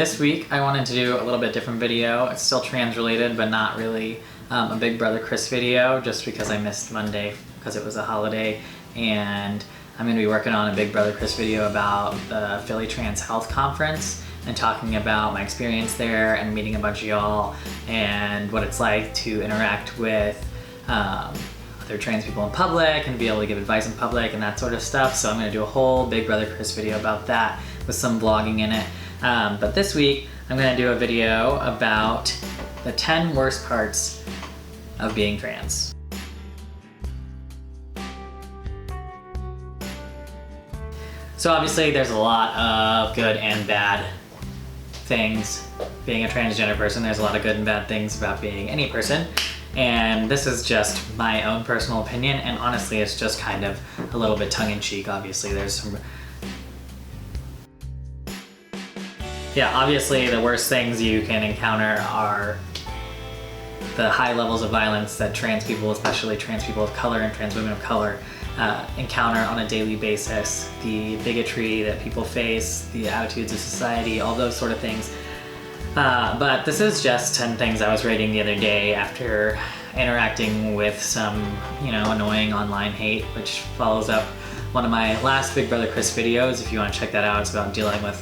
this week I wanted to do a little bit different video. It's still trans related, but not really a Big Brother Chris video, just because I missed Monday because it was a holiday, and I'm going to be working on a Big Brother Chris video about the Philly Trans Health Conference and talking about my experience there and meeting a bunch of y'all and what it's like to interact with other trans people in public and be able to give advice in public and that sort of stuff. So I'm going to do a whole Big Brother Chris video about that with some vlogging in it. But this week I'm going to do a video about the 10 worst parts of being trans. So obviously there's a lot of good and bad things being a transgender person. There's a lot of good and bad things about being any person. And this is just my own personal opinion, and honestly it's just kind of a little bit tongue-in-cheek. Obviously there's some... Yeah, obviously the worst things you can encounter are the high levels of violence that trans people, especially trans people of color and trans women of color, encounter on a daily basis. The bigotry that people face, the attitudes of society, all those sort of things. But this is just 10 things I was rating the other day after interacting with some, annoying online hate, which follows up one of my last Big Brother Chris videos. If you want to check that out, it's about dealing with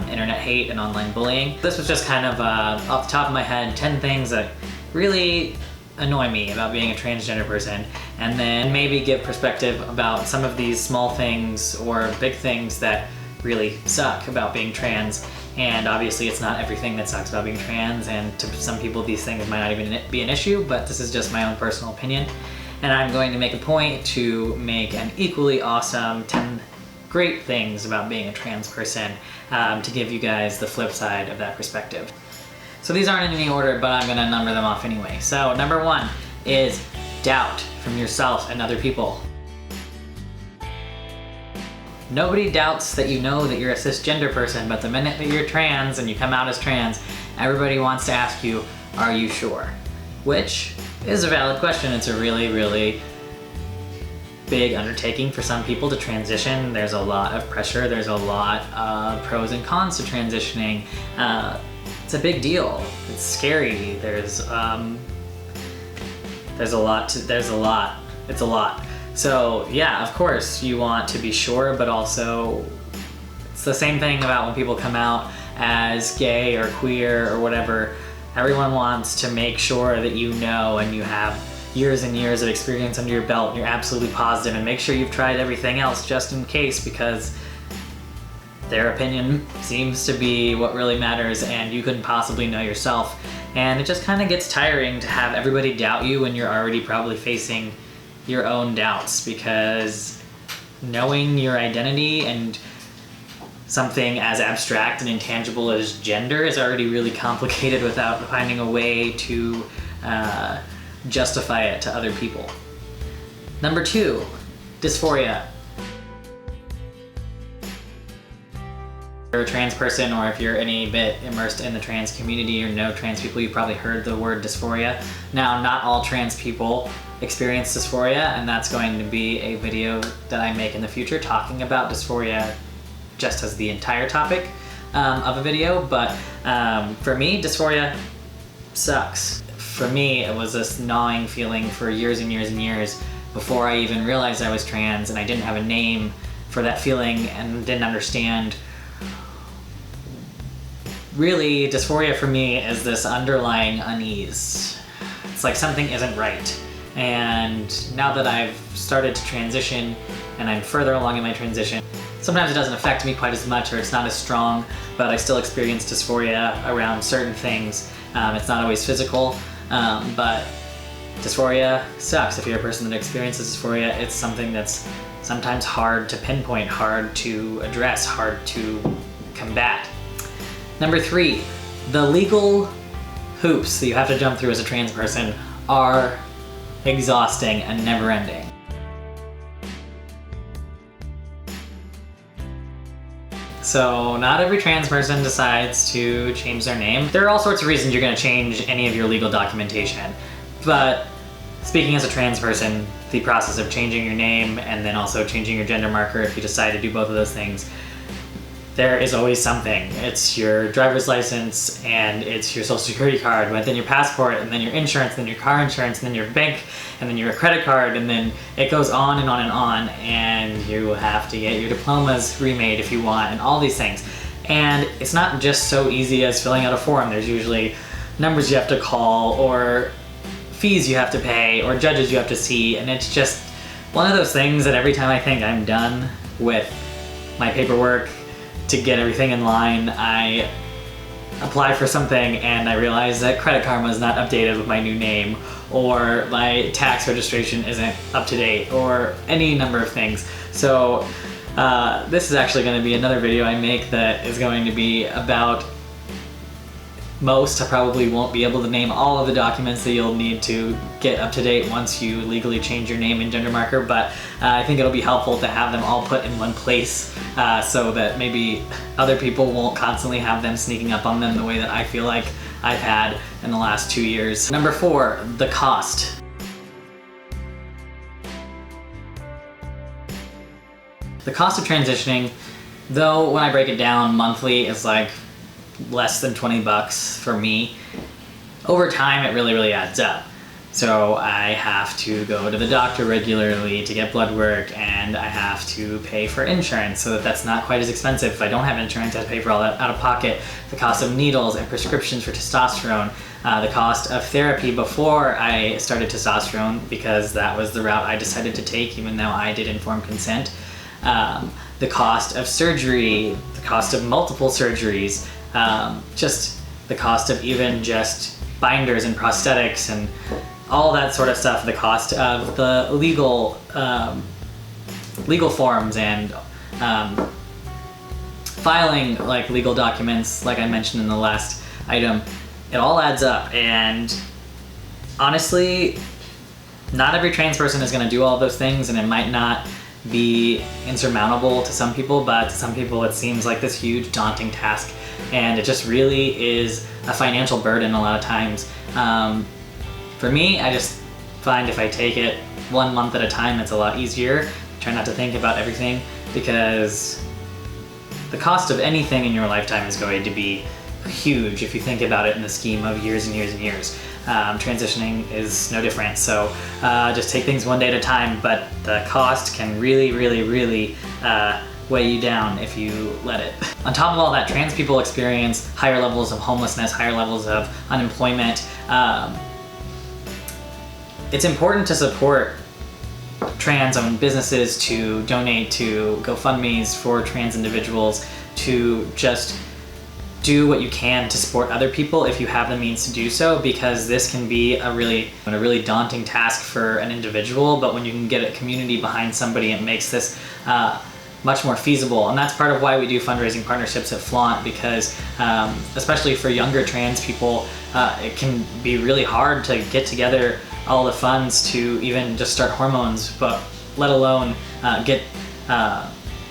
internet hate and online bullying. This was just kind of off the top of my head, 10 things that really annoy me about being a transgender person, and then maybe give perspective about some of these small things or big things that really suck about being trans. And obviously it's not everything that sucks about being trans, and to some people these things might not even be an issue, but this is just my own personal opinion. And I'm going to make a point to make an equally awesome 10 great things about being a trans person, to give you guys the flip side of that perspective. So these aren't in any order, but I'm gonna number them off anyway. So number 1 is doubt from yourself and other people. Nobody doubts that you know that you're a cisgender person, but the minute that you're trans and you come out as trans, everybody wants to ask you, are you sure? Which is a valid question. It's a really, really big undertaking for some people to transition. There's a lot of pressure. There's a lot of pros and cons to transitioning. It's a big deal. It's scary. It's a lot. So yeah, of course you want to be sure, but also it's the same thing about when people come out as gay or queer or whatever. Everyone wants to make sure that you know and you have years and years of experience under your belt and you're absolutely positive, and make sure you've tried everything else just in case, because their opinion seems to be what really matters and you couldn't possibly know yourself. And it just kind of gets tiring to have everybody doubt you when you're already probably facing your own doubts, because knowing your identity and something as abstract and intangible as gender is already really complicated without finding a way to justify it to other people. Number 2, dysphoria. If you're a trans person, or if you're any bit immersed in the trans community or know trans people, you've probably heard the word dysphoria. Now, not all trans people experience dysphoria, and that's going to be a video that I make in the future talking about dysphoria just as the entire topic of a video. But for me, dysphoria sucks. For me, it was this gnawing feeling for years and years and years before I even realized I was trans, and I didn't have a name for that feeling and didn't understand. Really, dysphoria for me is this underlying unease. It's like something isn't right. And now that I've started to transition and I'm further along in my transition, sometimes it doesn't affect me quite as much, or it's not as strong, but I still experience dysphoria around certain things. It's not always physical, but dysphoria sucks. If you're a person that experiences dysphoria, it's something that's sometimes hard to pinpoint, hard to address, hard to combat. Number 3, the legal hoops that you have to jump through as a trans person are exhausting and never-ending. So not every trans person decides to change their name. There are all sorts of reasons you're going to change any of your legal documentation, but speaking as a trans person, the process of changing your name and then also changing your gender marker, if you decide to do both of those things, there is always something. It's your driver's license, and it's your social security card, but then your passport, and then your insurance, then your car insurance, and then your bank, and then your credit card, and then it goes on and on and on, and you have to get your diplomas remade if you want, and all these things. And it's not just so easy as filling out a form. There's usually numbers you have to call, or fees you have to pay, or judges you have to see, and it's just one of those things that every time I think I'm done with my paperwork to get everything in line, I apply for something and I realize that Credit Karma is not updated with my new name, or my tax registration isn't up to date, or any number of things. So this is actually going to be another video I make that is going to be about most. I probably won't be able to name all of the documents that you'll need to get up to date once you legally change your name and gender marker, but I think it'll be helpful to have them all put in one place so that maybe other people won't constantly have them sneaking up on them the way that I feel like I've had in the last 2 years. Number 4, the cost. The cost of transitioning, though when I break it down monthly, is like less than 20 bucks for me. Over time, it really adds up. So I have to go to the doctor regularly to get blood work, and I have to pay for insurance so that that's not quite as expensive. If I don't have insurance, I have to pay for all that out of pocket. The cost of needles and prescriptions for testosterone, the cost of therapy before I started testosterone, because that was the route I decided to take, even though I did informed consent. The cost of surgery, the cost of multiple surgeries, just the cost of even just binders and prosthetics and all that sort of stuff, the cost of the legal forms and filing like legal documents, like I mentioned in the last item. It all adds up, and honestly, not every trans person is going to do all those things, and it might not be insurmountable to some people, but to some people it seems like this huge daunting task, and it just really is a financial burden a lot of times. For me, I just find if I take it 1 month at a time, it's a lot easier. Try not to think about everything, because the cost of anything in your lifetime is going to be huge if you think about it in the scheme of years and years and years. Transitioning is no different, so just take things one day at a time, but the cost can really weigh you down if you let it. On top of all that, trans people experience higher levels of homelessness, higher levels of unemployment. It's important to support trans-owned businesses, to donate to GoFundMes for trans individuals, to just do what you can to support other people if you have the means to do so, because this can be a really daunting task for an individual, but when you can get a community behind somebody, it makes this much more feasible. And that's part of why we do fundraising partnerships at Flaunt, because especially for younger trans people, it can be really hard to get together all the funds to even just start hormones, but let alone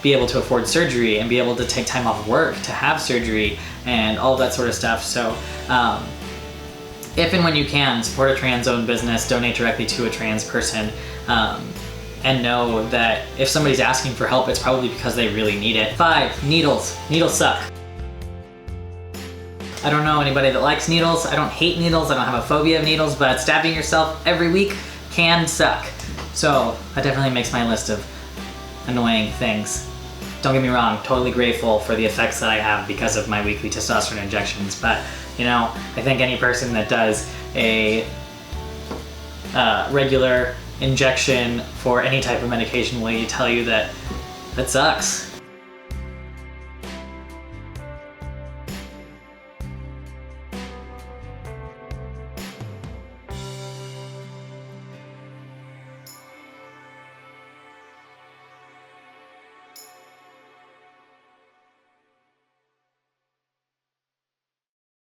be able to afford surgery and be able to take time off work to have surgery and all that sort of stuff. So if and when you can, support a trans-owned business, donate directly to a trans person, and know that if somebody's asking for help, it's probably because they really need it. 5, needles. Needles suck. I don't know anybody that likes needles. I don't hate needles. I don't have a phobia of needles, but stabbing yourself every week can suck. So that definitely makes my list of annoying things. Don't get me wrong, totally grateful for the effects that I have because of my weekly testosterone injections, but you know, I think any person that does a regular injection for any type of medication will tell you that that sucks.